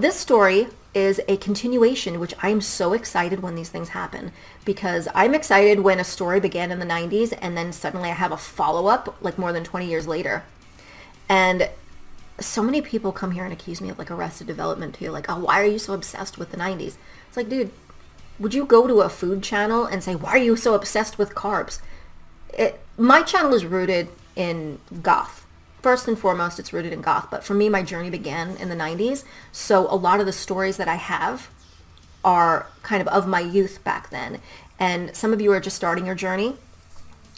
This story is a continuation, which I'm so excited when these things happen, because I'm excited when a story began in the 90s and then suddenly I have a follow-up like more than 20 years later. And so many people come here and accuse me of like Arrested Development too. Like, oh, why are you so obsessed with the 90s? It's like, dude, would you go to a food channel and say, why are you so obsessed with carbs? My channel is rooted in goth. First and foremost, it's rooted in goth. But for me, my journey began in the 90s. So a lot of the stories that I have are kind of my youth back then. And some of you are just starting your journey.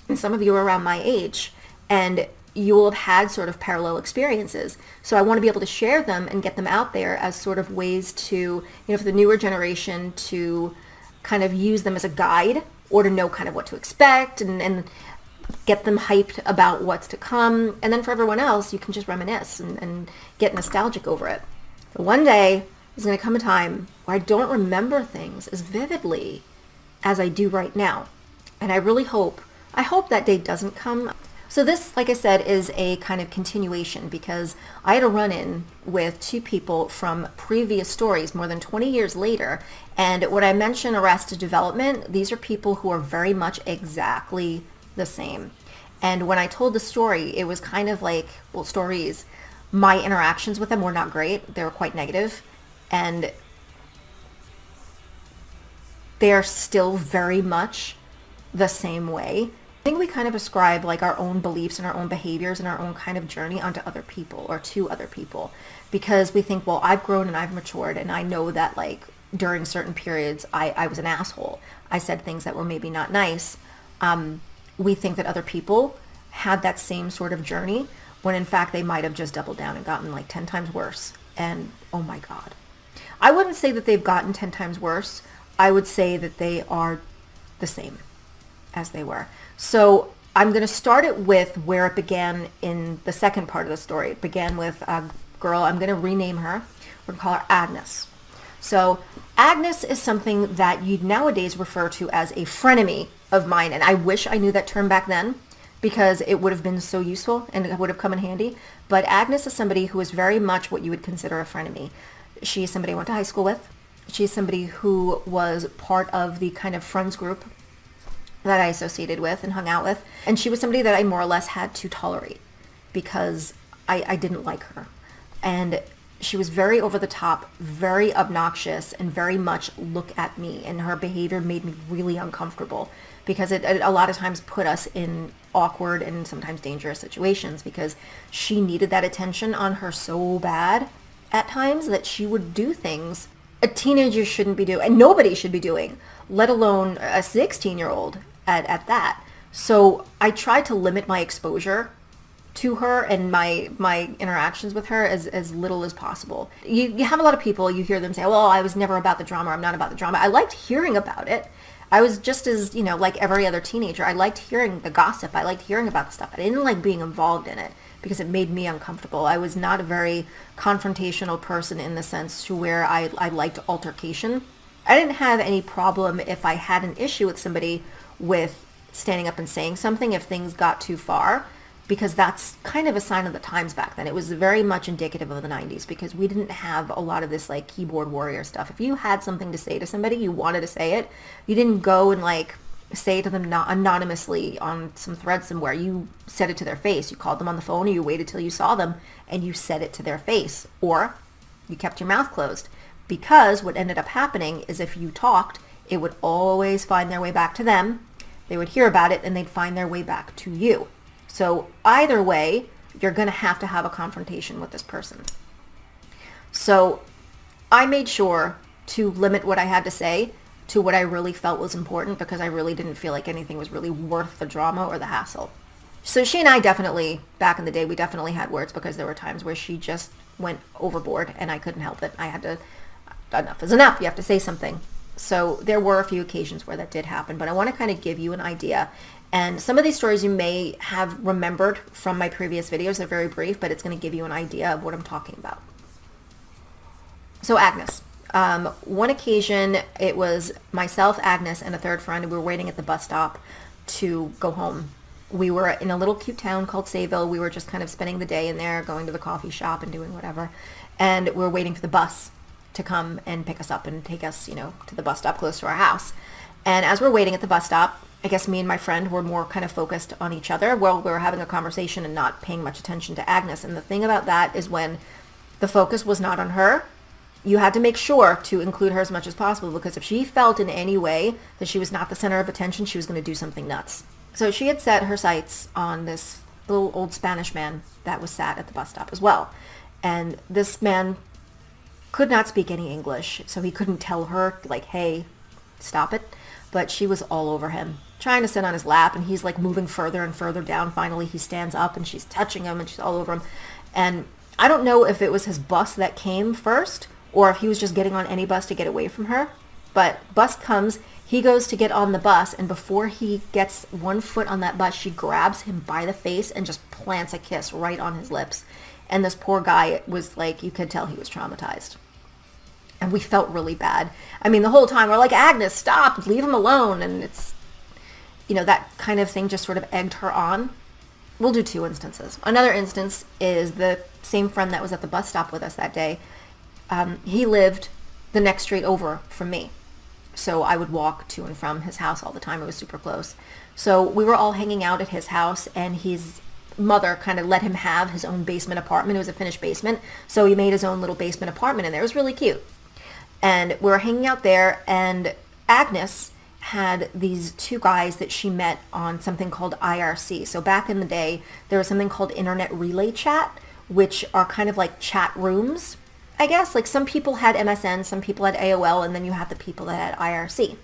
And some of you are around my age. And you will have had sort of parallel experiences. So I want to be able to share them and get them out there as sort of ways to, for the newer generation to kind of use them as a guide or to know kind of what to expect and get them hyped about what's to come. And then for everyone else, you can just reminisce and get nostalgic over it. But one day, there's going to come a time where I don't remember things as vividly as I do right now. And I hope that day doesn't come. So this, like I said, is a kind of continuation because I had a run-in with two people from previous stories more than 20 years later. And when I mention Arrested Development, these are people who are very much exactly the same. And when I told the story, it was kind of like, well, stories, my interactions with them were not great. They were quite negative. And they're still very much the same way. I think we kind of ascribe like our own beliefs and our own behaviors and our own kind of journey onto other people or to other people because we think, well, I've grown and I've matured and I know that like during certain periods I was an asshole. I said things that were maybe not nice. We think that other people had that same sort of journey when in fact they might have just doubled down and gotten like 10 times worse. And oh my God. I wouldn't say that they've gotten 10 times worse. I would say that they are the same as they were. So I'm going to start it with where it began in the second part of the story. It began with a girl. I'm going to rename her. We're going to call her Agnes. So Agnes is something that you'd nowadays refer to as a frenemy of mine. And I wish I knew that term back then because it would have been so useful and it would have come in handy. But Agnes is somebody who is very much what you would consider a frenemy. She is somebody I went to high school with. She's somebody who was part of the kind of friends group that I associated with and hung out with. And she was somebody that I more or less had to tolerate because I didn't like her. And she was very over the top, very obnoxious, and very much look at me. And her behavior made me really uncomfortable because it a lot of times put us in awkward and sometimes dangerous situations because she needed that attention on her so bad at times that she would do things a teenager shouldn't be doing, and nobody should be doing, let alone a 16-year-old at that. So I tried to limit my exposure to her and my interactions with her as little as possible. You have a lot of people, you hear them say, well, I was never about the drama, or I'm not about the drama. I liked hearing about it. I was just as, like every other teenager. I liked hearing the gossip. I liked hearing about the stuff. I didn't like being involved in it because it made me uncomfortable. I was not a very confrontational person in the sense to where I liked altercation. I didn't have any problem if I had an issue with somebody with standing up and saying something if things got too far, because that's kind of a sign of the times back then. It was very much indicative of the 90s because we didn't have a lot of this like keyboard warrior stuff. If you had something to say to somebody, you wanted to say it, you didn't go and like say it to them anonymously on some thread somewhere. You said it to their face. You called them on the phone, or you waited till you saw them and you said it to their face, or you kept your mouth closed. Because what ended up happening is if you talked, it would always find their way back to them. They would hear about it and they'd find their way back to you. So either way, you're going to have a confrontation with this person. So I made sure to limit what I had to say to what I really felt was important, because I really didn't feel like anything was really worth the drama or the hassle. So she and I definitely, back in the day, we definitely had words, because there were times where she just went overboard and I couldn't help it. I had to, enough is enough. You have to say something. So there were a few occasions where that did happen, but I want to kind of give you an idea. And some of these stories you may have remembered from my previous videos. They're very brief, but it's going to give you an idea of what I'm talking about. So Agnes. One occasion, it was myself, Agnes, and a third friend. We were waiting at the bus stop to go home. We were in a little cute town called Sayville. We were just kind of spending the day in there, going to the coffee shop and doing whatever. And we were waiting for the bus. to come and pick us up and take us, to the bus stop close to our house. And as we're waiting at the bus stop, I guess me and my friend were more kind of focused on each other while we were having a conversation and not paying much attention to Agnes. And the thing about that is when the focus was not on her, you had to make sure to include her as much as possible, because if she felt in any way that she was not the center of attention, she was going to do something nuts. So she had set her sights on this little old Spanish man that was sat at the bus stop as well. And this man could not speak any English, so he couldn't tell her, like, hey, stop it. But she was all over him, trying to sit on his lap, and he's like moving further and further down. Finally, he stands up and she's touching him and she's all over him. And I don't know if it was his bus that came first or if he was just getting on any bus to get away from her. But bus comes, he goes to get on the bus, and before he gets one foot on that bus, she grabs him by the face and just plants a kiss right on his lips. And this poor guy was like, you could tell he was traumatized. And we felt really bad. I mean, the whole time we're like, Agnes, stop, leave him alone. And it's, that kind of thing just sort of egged her on. We'll do 2 instances. Another instance is the same friend that was at the bus stop with us that day. He lived the next street over from me. So I would walk to and from his house all the time. It was super close. So we were all hanging out at his house, and his mother kind of let him have his own basement apartment. It was a finished basement. So he made his own little basement apartment in there. It was really cute. And we were hanging out there, and Agnes had these 2 guys that she met on something called IRC. So back in the day, there was something called Internet Relay Chat, which are kind of like chat rooms, I guess. Like some people had MSN, some people had AOL, and then you had the people that had IRC.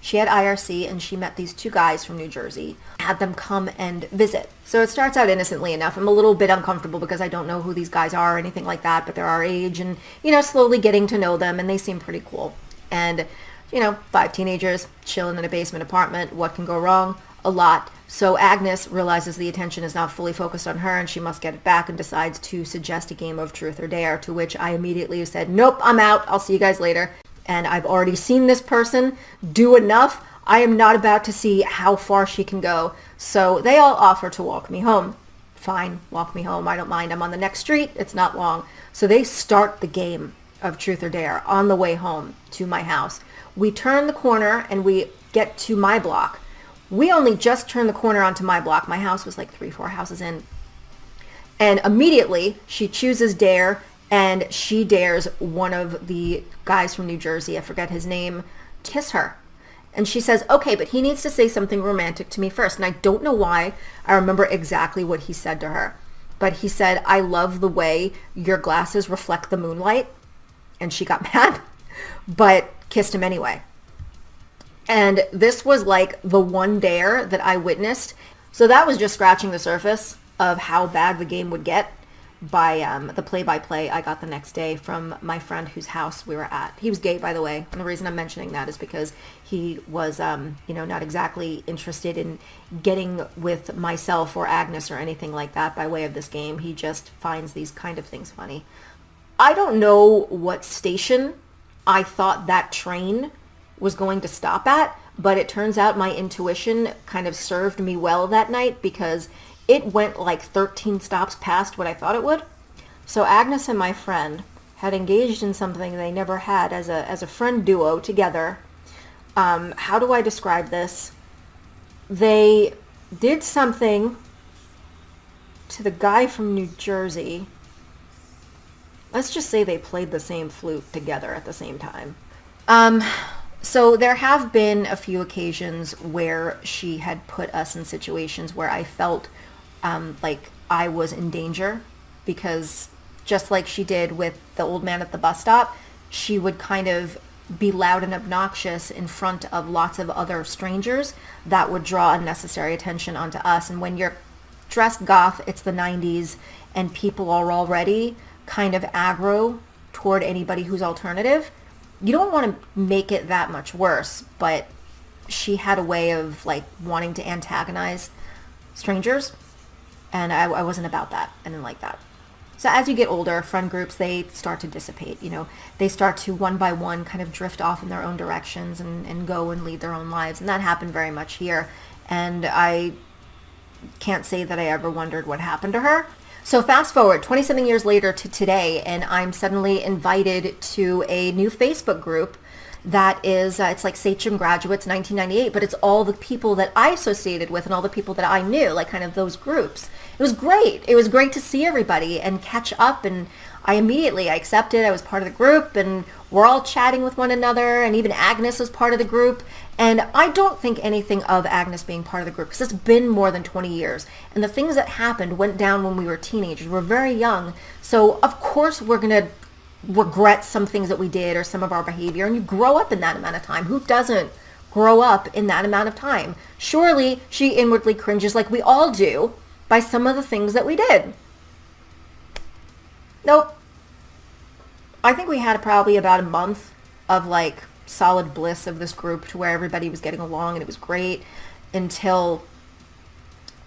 She had IRC, and she met these 2 guys from New Jersey, had them come and visit. So it starts out innocently enough. I'm a little bit uncomfortable because I don't know who these guys are or anything like that, but they're our age and, slowly getting to know them, and they seem pretty cool. And, 5 teenagers chilling in a basement apartment. What can go wrong? A lot. So Agnes realizes the attention is not fully focused on her and she must get it back, and decides to suggest a game of truth or dare, to which I immediately said, nope, I'm out. I'll see you guys later. And I've already seen this person do enough. I am not about to see how far she can go. So they all offer to walk me home. Fine, walk me home. I don't mind. I'm on the next street. It's not long. So they start the game of truth or dare on the way home to my house. We turn the corner and we get to my block. We only just turned the corner onto my block. My house was like 3-4 houses in. And immediately she chooses dare, and she dares one of the guys from New Jersey, I forget his name, kiss her. And she says, okay, but he needs to say something romantic to me first. And I don't know why I remember exactly what he said to her. But he said, I love the way your glasses reflect the moonlight. And she got mad, but kissed him anyway. And this was like the one dare that I witnessed. So that was just scratching the surface of how bad the game would get by the play-by-play I got the next day from my friend whose house we were at. He was gay, by the way. And the reason I'm mentioning that is because he was, not exactly interested in getting with myself or Agnes or anything like that by way of this game. He just finds these kind of things funny. I don't know what station I thought that train was going to stop at, but it turns out my intuition kind of served me well that night, because it went like 13 stops past what I thought it would. So Agnes and my friend had engaged in something they never had as a friend duo together. How do I describe this? They did something to the guy from New Jersey. Let's just say they played the same flute together at the same time. So there have been a few occasions where she had put us in situations where I felt like I was in danger, because just like she did with the old man at the bus stop, she would kind of be loud and obnoxious in front of lots of other strangers that would draw unnecessary attention onto us. And when you're dressed goth, it's the 90s, and people are already kind of aggro toward anybody who's alternative, you don't want to make it that much worse. But she had a way of like wanting to antagonize strangers, and I wasn't about that. I didn't like that. So as you get older, friend groups, they start to dissipate. They start to one by one kind of drift off in their own directions and go and lead their own lives. And that happened very much here. And I can't say that I ever wondered what happened to her. So fast forward 20-something years later to today, and I'm suddenly invited to a new Facebook group that is, it's like Sachem Graduates 1998, but it's all the people that I associated with and all the people that I knew, like kind of those groups. It was great. It was great to see everybody and catch up, and I accepted. I was part of the group, and we're all chatting with one another, and even Agnes was part of the group. And I don't think anything of Agnes being part of the group, because it's been more than 20 years. And the things that happened went down when we were teenagers. We're very young. So of course we're going to regret some things that we did or some of our behavior. And you grow up in that amount of time. Who doesn't grow up in that amount of time? Surely she inwardly cringes, like we all do, by some of the things that we did. Nope. I think we had probably about a month of like solid bliss of this group to where everybody was getting along and it was great, until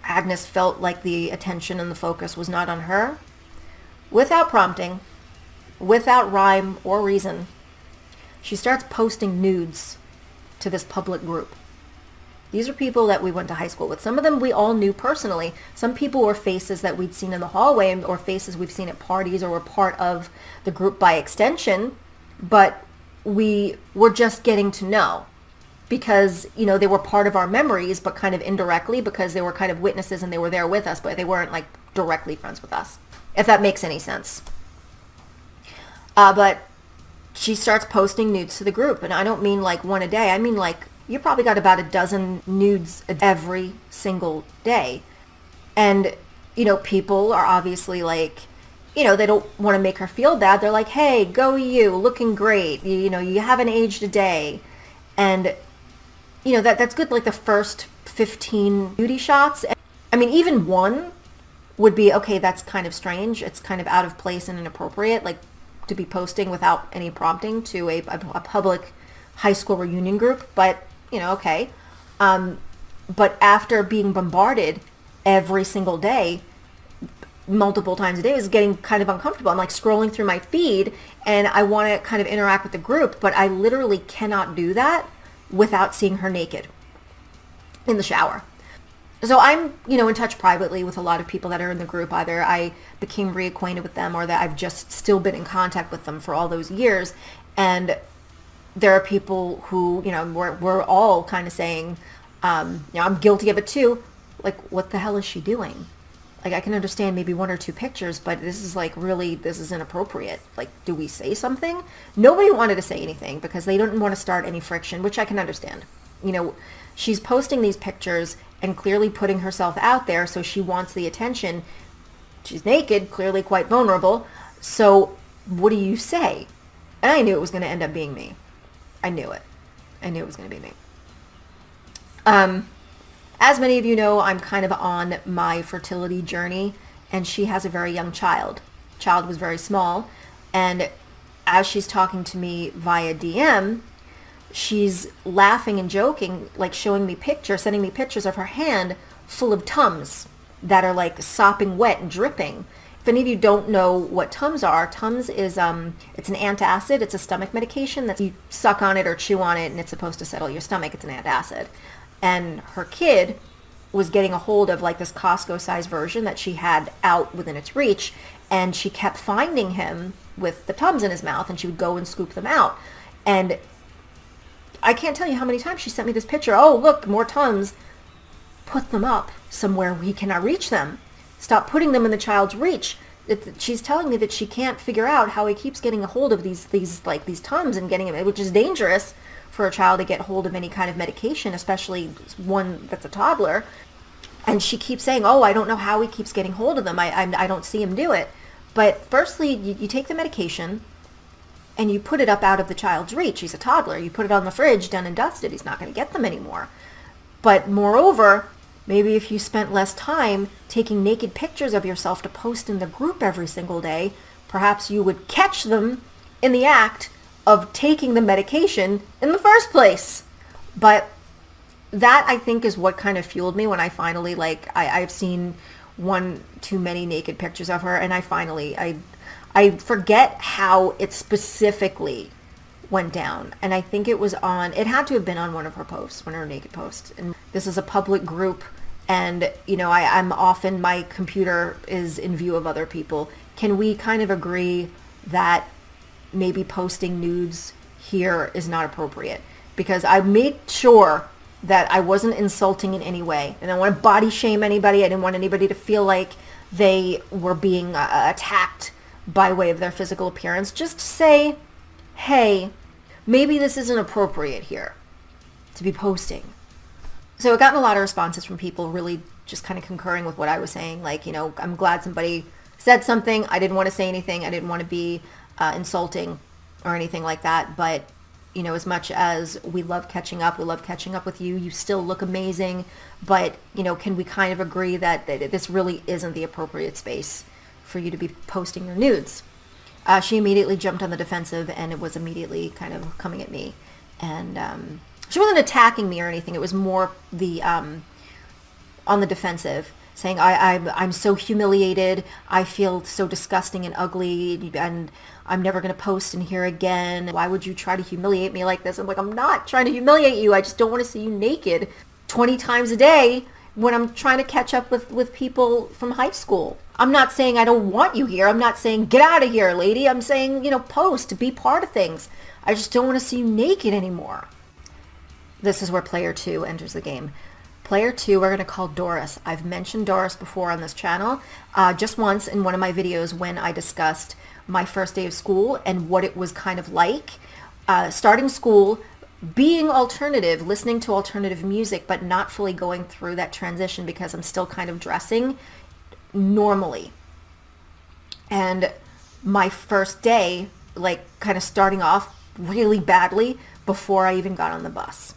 Agnes felt like the attention and the focus was not on her. Without prompting, without rhyme or reason, she starts posting nudes to this public group. These are people that we went to high school with. Some of them we all knew personally. Some people were faces that we'd seen in the hallway or faces we've seen at parties or were part of the group by extension, but we were just getting to know because, you know, they were part of our memories, but kind of indirectly because they were kind of witnesses and they were there with us, but they weren't like directly friends with us, if that makes any sense. But she starts posting nudes to the group, and I don't mean like one a day. I mean like you probably got about a dozen nudes every single day. And, you know, people are obviously like, you know, they don't want to make her feel bad. They're like, hey, go you, looking great. You know, you haven't aged a day. And, you know, that's good. Like the first 15 nudie shots. I mean, even one would be, okay, that's kind of strange. It's kind of out of place and inappropriate, like to be posting without any prompting to a public high school reunion group. But, you know, okay. But after being bombarded every single day, multiple times a day, was getting kind of uncomfortable. I'm like scrolling through my feed and I want to kind of interact with the group, but I literally cannot do that without seeing her naked in the shower. So I'm, you know, in touch privately with a lot of people that are in the group. Either I became reacquainted with them or that I've just still been in contact with them for all those years. And there are people who, you know, we're all kind of saying, you know, I'm guilty of it too. Like, what the hell is she doing? Like, I can understand maybe one or two pictures, but this is like really, this is inappropriate. Like, do we say something? Nobody wanted to say anything because they didn't want to start any friction, which I can understand. You know, she's posting these pictures and clearly putting herself out there, so she wants the attention. She's naked, clearly quite vulnerable. So what do you say? And I knew it was going to end up being me. I knew it. I knew it was going to be me. As many of you know, I'm kind of on my fertility journey, and she has a very young child. Child was very small, and as she's talking to me via DM, she's laughing and joking, like showing me pictures, sending me pictures of her hand full of Tums that are like sopping wet and dripping. If any of you don't know what Tums are, Tums is it's an antacid. It's a stomach medication that you suck on it or chew on it, and it's supposed to settle your stomach. It's an antacid. And her kid was getting a hold of like this Costco-sized version that she had out within its reach, and she kept finding him with the Tums in his mouth, and she would go and scoop them out. And I can't tell you how many times she sent me this picture. Oh, look, more Tums. Put them up somewhere where he cannot reach them. Stop putting them in the child's reach. She's telling me that she can't figure out how he keeps getting a hold of these Tums and getting them, which is dangerous for a child to get hold of any kind of medication, especially one that's a toddler. And she keeps saying, oh, I don't know how he keeps getting hold of them. I don't see him do it. But firstly, you take the medication and you put it up out of the child's reach. He's a toddler. You put it on the fridge, done and dusted. He's not going to get them anymore. But moreover, maybe if you spent less time taking naked pictures of yourself to post in the group every single day, perhaps you would catch them in the act of taking the medication in the first place. But that, I think, is what kind of fueled me when I finally, I've seen one too many naked pictures of her, and I forget how it specifically went down. And I think it had to have been on one of her posts, one of her naked posts. And this is a public group, and I'm often, my computer is in view of other people. Can we kind of agree that maybe posting nudes here is not appropriate? Because I made sure that I wasn't insulting in any way. And I don't want to body shame anybody. I didn't want anybody to feel like they were being attacked by way of their physical appearance. Just say, hey, maybe this isn't appropriate here to be posting. So I've gotten a lot of responses from people really just kind of concurring with what I was saying. Like, I'm glad somebody said something. I didn't want to say anything. I didn't want to be insulting or anything like that. But, as much as we love catching up with you. You still look amazing. But, can we kind of agree that this really isn't the appropriate space for you to be posting your nudes? She immediately jumped on the defensive, and it was immediately kind of coming at me. And she wasn't attacking me or anything. It was more the on the defensive, saying, I'm so humiliated. I feel so disgusting and ugly, and I'm never going to post in here again. Why would you try to humiliate me like this? I'm like, I'm not trying to humiliate you. I just don't want to see you naked 20 times a day when I'm trying to catch up with people from high school. I'm not saying I don't want you here. I'm not saying get out of here, lady. I'm saying, post, be part of things. I just don't want to see you naked anymore. This is where player 2 enters the game. Player 2, we're going to call Doris. I've mentioned Doris before on this channel, just once in one of my videos when I discussed my first day of school and what it was kind of like starting school, being alternative, listening to alternative music, but not fully going through that transition because I'm still kind of dressing normally. And my first day, like, kind of starting off really badly before I even got on the bus.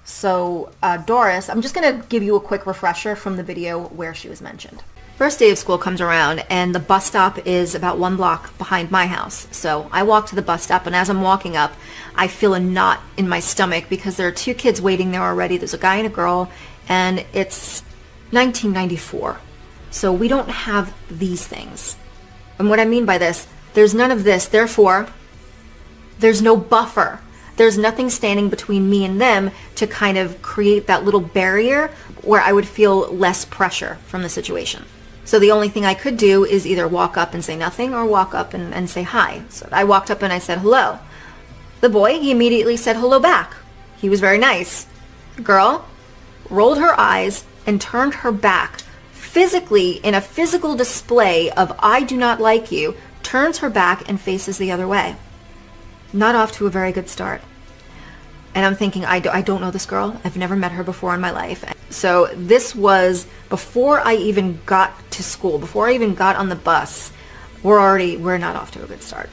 So Doris, I'm just going to give you a quick refresher from the video where she was mentioned. First day of school comes around, and the bus stop is about 1 block behind my house. So I walk to the bus stop, and as I'm walking up, I feel a knot in my stomach because there are 2 kids waiting there already. There's a guy and a girl, and it's 1994. So we don't have these things. And what I mean by this, there's none of this. Therefore, there's no buffer. There's nothing standing between me and them to kind of create that little barrier where I would feel less pressure from the situation. So the only thing I could do is either walk up and say nothing or walk up and say hi. So I walked up and I said hello. The boy, he immediately said hello back. He was very nice. The girl rolled her eyes and turned her back, physically, in a physical display of I do not like you, turns her back and faces the other way. Not off to a very good start. And I'm thinking, I don't know this girl. I've never met her before in my life. So this was before I even got to school, before I even got on the bus. We're not off to a good start.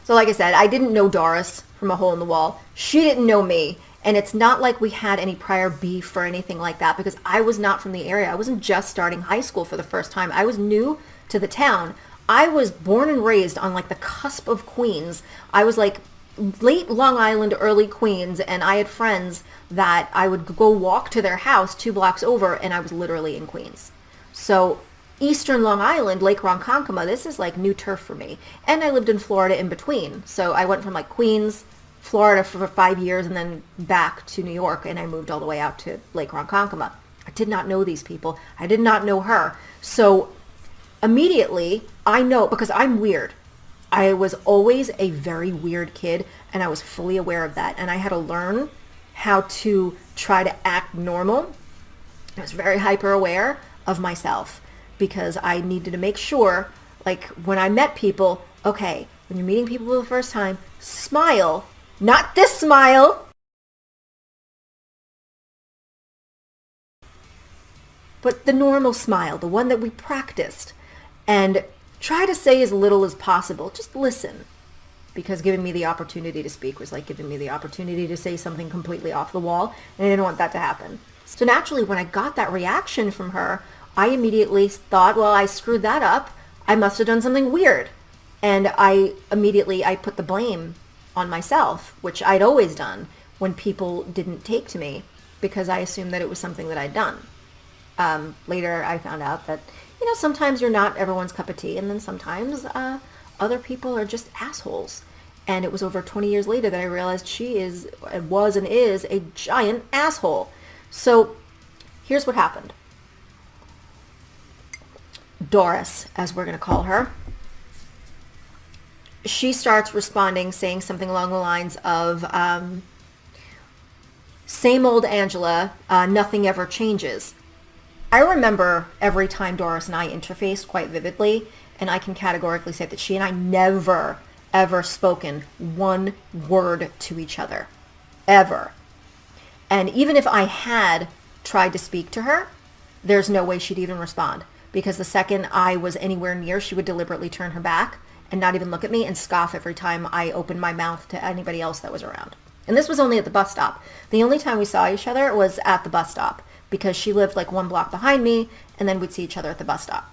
So like I said, I didn't know Doris from a hole in the wall. She didn't know me. And it's not like we had any prior beef or anything like that because I was not from the area. I wasn't just starting high school for the first time. I was new to the town. I was born and raised on like the cusp of Queens. I was like late Long Island, early Queens, and I had friends that I would go walk to their house 2 blocks over, and I was literally in Queens. So Eastern Long Island, Lake Ronkonkoma, this is like new turf for me. And I lived in Florida in between. So I went from like Queens, Florida for 5 years, and then back to New York, and I moved all the way out to Lake Ronkonkoma. I did not know these people. I did not know her. So immediately, I know, because I'm weird. I was always a very weird kid, and I was fully aware of that. And I had to learn how to try to act normal. I was very hyper aware of myself because I needed to make sure, like when I met people, okay, when you're meeting people for the first time, smile, not this smile, but the normal smile, the one that we practiced. And try to say as little as possible. Just listen. Because giving me the opportunity to speak was like giving me the opportunity to say something completely off the wall. And I didn't want that to happen. So naturally, when I got that reaction from her, I immediately thought, well, I screwed that up. I must have done something weird. And I put the blame on myself, which I'd always done when people didn't take to me because I assumed that it was something that I'd done. Later, I found out that sometimes you're not everyone's cup of tea, and then sometimes other people are just assholes. And it was over 20 years later that I realized she was and is a giant asshole. So here's what happened. Doris, as we're going to call her, she starts responding, saying something along the lines of, same old Angela, nothing ever changes. I remember every time Doris and I interfaced quite vividly, and I can categorically say that she and I never, ever spoken one word to each other. Ever. And even if I had tried to speak to her, there's no way she'd even respond. Because the second I was anywhere near, she would deliberately turn her back and not even look at me and scoff every time I opened my mouth to anybody else that was around. And this was only at the bus stop. The only time we saw each other was at the bus stop because she lived like 1 block behind me, and then we'd see each other at the bus stop.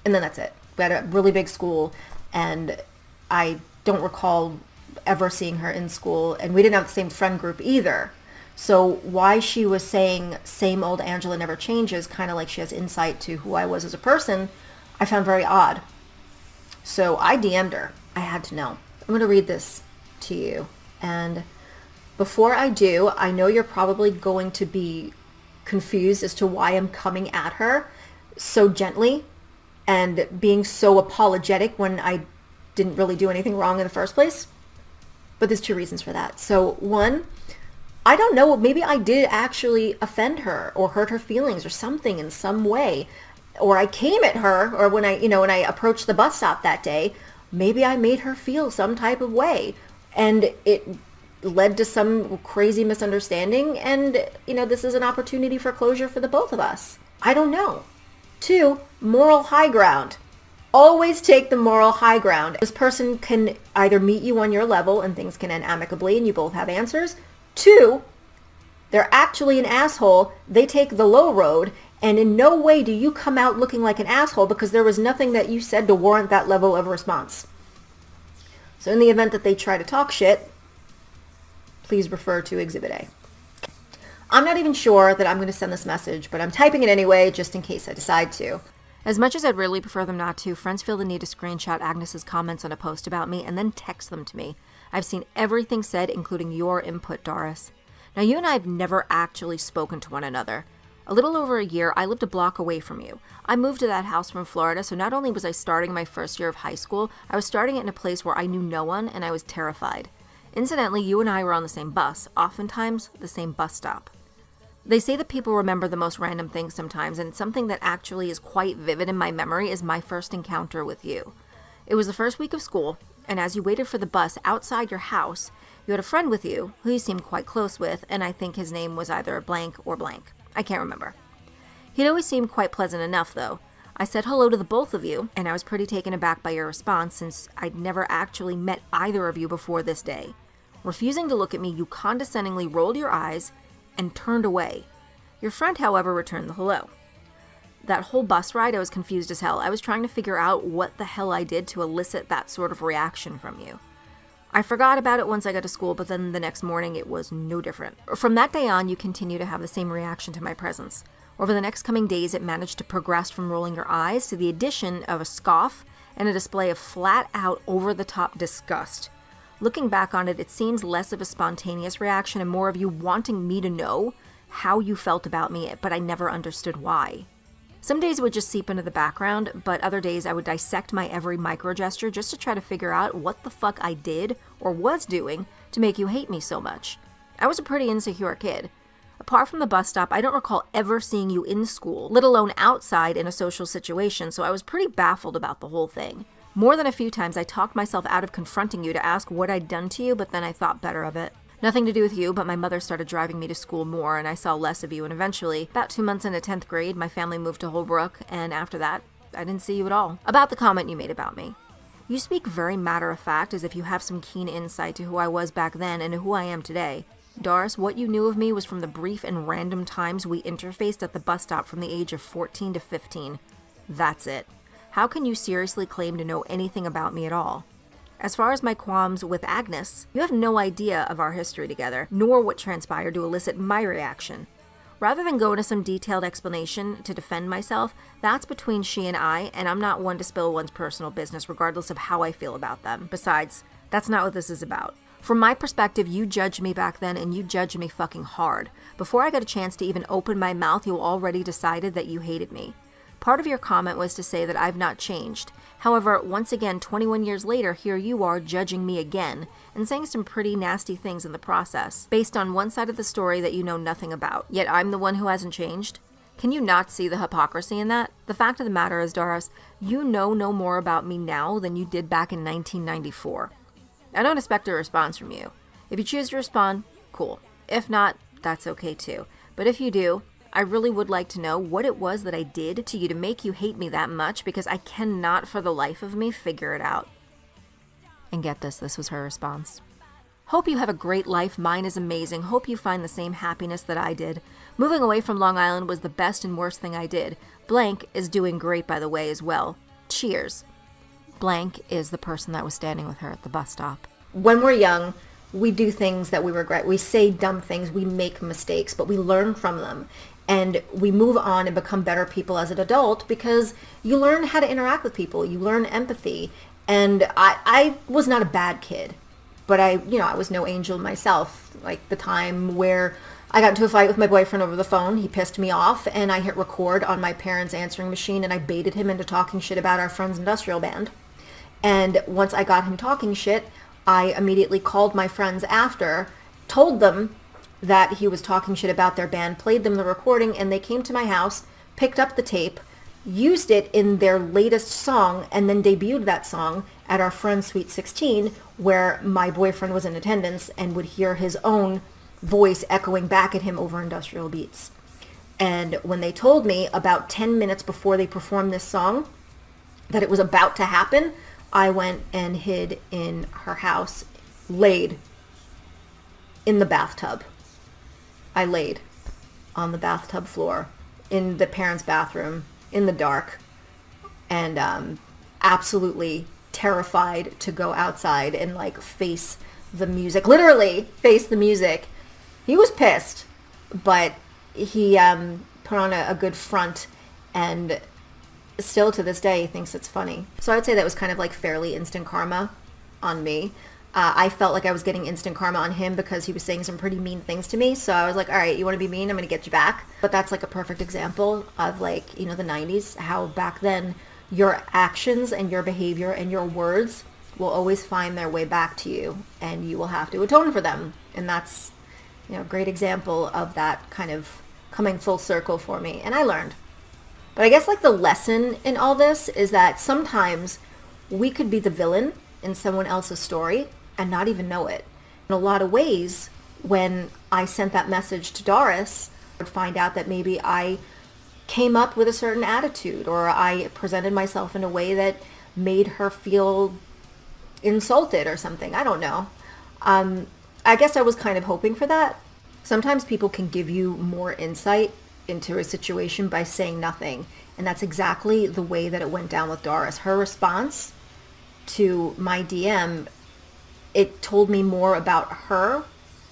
And then that's it. We had a really big school, and I don't recall ever seeing her in school, and we didn't have the same friend group either. So why she was saying same old Angela never changes, kind of like she has insight to who I was as a person, I found very odd. So I DM'd her. I had to know. I'm going to read this to you. And before I do, I know you're probably going to be confused as to why I'm coming at her so gently and being so apologetic when I didn't really do anything wrong in the first place. But there's 2 reasons for that. So 1, I don't know, maybe I did actually offend her or hurt her feelings or something in some way. Or I came at her, or when I approached the bus stop that day, maybe I made her feel some type of way. And it led to some crazy misunderstanding. And, this is an opportunity for closure for the both of us. I don't know. 2, moral high ground. Always take the moral high ground. This person can either meet you on your level and things can end amicably and you both have answers. 2, they're actually an asshole. They take the low road, and in no way do you come out looking like an asshole because there was nothing that you said to warrant that level of response. So in the event that they try to talk shit, please refer to Exhibit A. I'm not even sure that I'm going to send this message, but I'm typing it anyway just in case I decide to. As much as I'd really prefer them not to, friends feel the need to screenshot Agnes's comments on a post about me and then text them to me. I've seen everything said, including your input, Doris. Now, you and I have never actually spoken to one another. A little over a year, I lived a block away from you. I moved to that house from Florida, so not only was I starting my first year of high school, I was starting it in a place where I knew no one, and I was terrified. Incidentally, you and I were on the same bus, oftentimes the same bus stop. They say that people remember the most random things sometimes, and something that actually is quite vivid in my memory is my first encounter with you. It was the first week of school, and as you waited for the bus outside your house, you had a friend with you who you seemed quite close with, and I think his name was either blank or blank. I can't remember. He'd always seemed quite pleasant enough, though. I said hello to the both of you, and I was pretty taken aback by your response since I'd never actually met either of you before this day. Refusing to look at me, you condescendingly rolled your eyes and turned away. Your friend, however, returned the hello. That whole bus ride, I was confused as hell. I was trying to figure out what the hell I did to elicit that sort of reaction from you. I forgot about it once I got to school, but then the next morning it was no different. From that day on, you continue to have the same reaction to my presence. Over the next coming days, it managed to progress from rolling your eyes to the addition of a scoff and a display of flat-out, over-the-top disgust. Looking back on it, it seems less of a spontaneous reaction and more of you wanting me to know how you felt about me, but I never understood why. Some days it would just seep into the background, but other days I would dissect my every micro-gesture just to try to figure out what the fuck I did or was doing to make you hate me so much. I was a pretty insecure kid. Apart from the bus stop, I don't recall ever seeing you in school, let alone outside in a social situation, so I was pretty baffled about the whole thing. More than a few times I talked myself out of confronting you to ask what I'd done to you, but then I thought better of it. Nothing to do with you, but my mother started driving me to school more, and I saw less of you, and eventually, about 2 months into 10th grade, my family moved to Holbrook, and after that, I didn't see you at all. About the comment you made about me. You speak very matter-of-fact, as if you have some keen insight to who I was back then and who I am today. Doris, what you knew of me was from the brief and random times we interfaced at the bus stop from the age of 14 to 15. That's it. How can you seriously claim to know anything about me at all? As far as my qualms with Agnes, you have no idea of our history together, nor what transpired to elicit my reaction. Rather than go into some detailed explanation to defend myself, that's between she and I, and I'm not one to spill one's personal business regardless of how I feel about them. Besides, that's not what this is about. From my perspective, you judged me back then, and you judged me fucking hard. Before I got a chance to even open my mouth, you already decided that you hated me. Part of your comment was to say that I've not changed. However, once again, 21 years later, here you are judging me again and saying some pretty nasty things in the process, based on one side of the story that you know nothing about. Yet I'm the one who hasn't changed? Can you not see the hypocrisy in that? The fact of the matter is, Doris, you know no more about me now than you did back in 1994. I don't expect a response from you. If you choose to respond, cool. If not, that's okay too. But if you do, I really would like to know what it was that I did to you to make you hate me that much, because I cannot for the life of me figure it out. And get this was her response. Hope you have a great life. Mine is amazing. Hope you find the same happiness that I did. Moving away from Long Island was the best and worst thing I did. Blank is doing great, by the way, as well. Cheers. Blank is the person that was standing with her at the bus stop. When we're young, we do things that we regret. We say dumb things. We make mistakes, but we learn from them. And we move on and become better people as an adult because you learn how to interact with people. You learn empathy. And I was not a bad kid, but I was no angel myself. Like the time where I got into a fight with my boyfriend over the phone, he pissed me off, and I hit record on my parents' answering machine, and I baited him into talking shit about our friend's industrial band. And once I got him talking shit, I immediately called my friends after, told them that he was talking shit about their band, played them the recording, and they came to my house, picked up the tape, used it in their latest song, and then debuted that song at our friend's Sweet 16, where my boyfriend was in attendance and would hear his own voice echoing back at him over industrial beats. And when they told me about 10 minutes before they performed this song that it was about to happen, I went and hid in her house, laid in the bathtub. I laid on the bathtub floor in the parents' bathroom in the dark, and absolutely terrified to go outside and like face the music, literally face the music. He was pissed, but he put on a good front, and still to this day he thinks it's funny. So I would say that was kind of like fairly instant karma on me. I felt like I was getting instant karma on him because he was saying some pretty mean things to me. So I was like, all right, you want to be mean? I'm going to get you back. But that's like a perfect example of like, the 90s, how back then your actions and your behavior and your words will always find their way back to you, and you will have to atone for them. And that's, a great example of that kind of coming full circle for me. And I learned. But I guess like the lesson in all this is that sometimes we could be the villain in someone else's story and not even know it. In a lot of ways, when I sent that message to Doris, I would find out that maybe I came up with a certain attitude, or I presented myself in a way that made her feel insulted or something. I don't know. I guess I was kind of hoping for that. Sometimes people can give you more insight into a situation by saying nothing. And that's exactly the way that it went down with Doris. Her response to my DM, it told me more about her,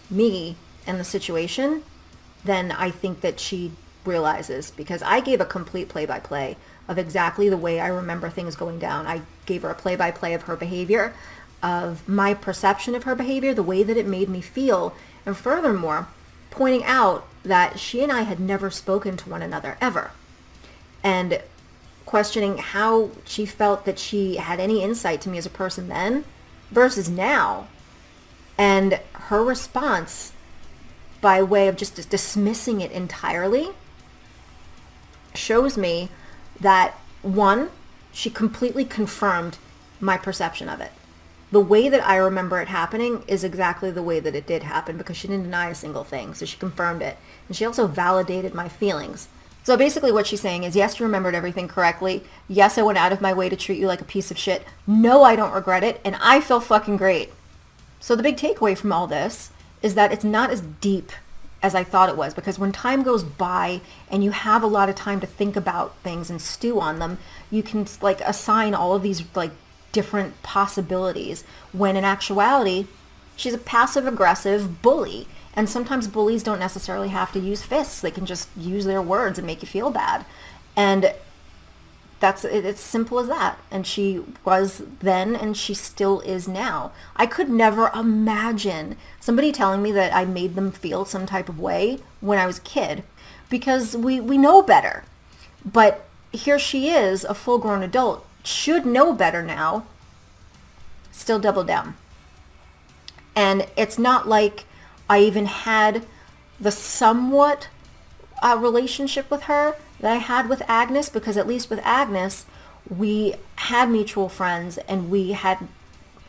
me, and the situation than I think that she realizes, because I gave a complete play-by-play of exactly the way I remember things going down. I gave her a play-by-play of her behavior, of my perception of her behavior, the way that it made me feel, and furthermore, pointing out that she and I had never spoken to one another ever, and questioning how she felt that she had any insight to me as a person then versus now. And her response, by way of just dismissing it entirely, shows me that, one, she completely confirmed my perception of it. The way that I remember it happening is exactly the way that it did happen, because she didn't deny a single thing. So she confirmed it. And she also validated my feelings. So basically what she's saying is, yes, you remembered everything correctly. Yes, I went out of my way to treat you like a piece of shit. No, I don't regret it. And I feel fucking great. So the big takeaway from all this is that it's not as deep as I thought it was, because when time goes by and you have a lot of time to think about things and stew on them, you can like assign all of these like different possibilities, when in actuality, she's a passive aggressive bully. And sometimes bullies don't necessarily have to use fists. They can just use their words and make you feel bad. And that's it. It's simple as that. And she was then, and she still is now. I could never imagine somebody telling me that I made them feel some type of way when I was a kid, because we know better. But here she is, a full-grown adult, should know better now, still double down. And it's not like I even had the somewhat relationship with her that I had with Agnes, because at least with Agnes, we had mutual friends and we had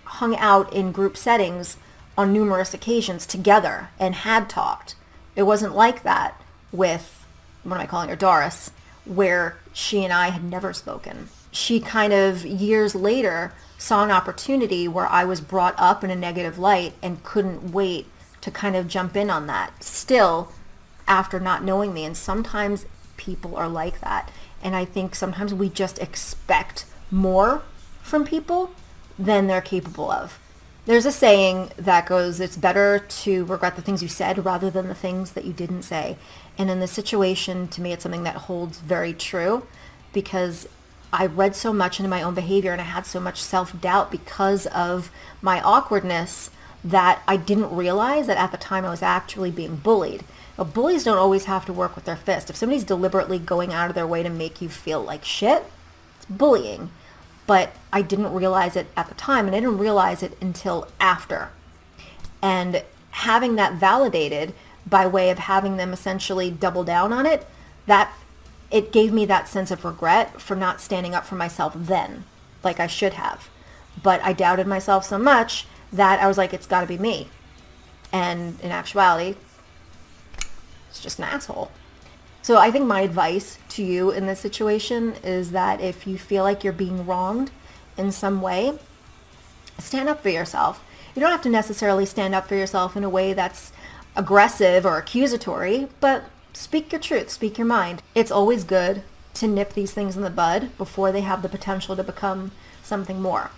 hung out in group settings on numerous occasions together and had talked. It wasn't like that with, what am I calling her, Doris, where she and I had never spoken. She kind of years later saw an opportunity where I was brought up in a negative light and couldn't wait to kind of jump in on that. Still, after not knowing me, and sometimes people are like that. And I think sometimes we just expect more from people than they're capable of. There's a saying that goes, it's better to regret the things you said rather than the things that you didn't say. And in this situation, to me, it's something that holds very true, because I read so much into my own behavior and I had so much self-doubt because of my awkwardness that I didn't realize that at the time I was actually being bullied. Now, bullies don't always have to work with their fist. If somebody's deliberately going out of their way to make you feel like shit, it's bullying. But I didn't realize it at the time, and I didn't realize it until after. And having that validated by way of having them essentially double down on it, that it gave me that sense of regret for not standing up for myself then, like I should have. But I doubted myself so much that I was like, it's got to be me. And in actuality, it's just an asshole. So I think my advice to you in this situation is that if you feel like you're being wronged in some way, stand up for yourself. You don't have to necessarily stand up for yourself in a way that's aggressive or accusatory, but speak your truth, speak your mind. It's always good to nip these things in the bud before they have the potential to become something more.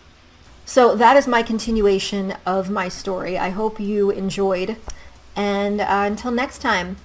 So that is my continuation of my story. I hope you enjoyed, and until next time,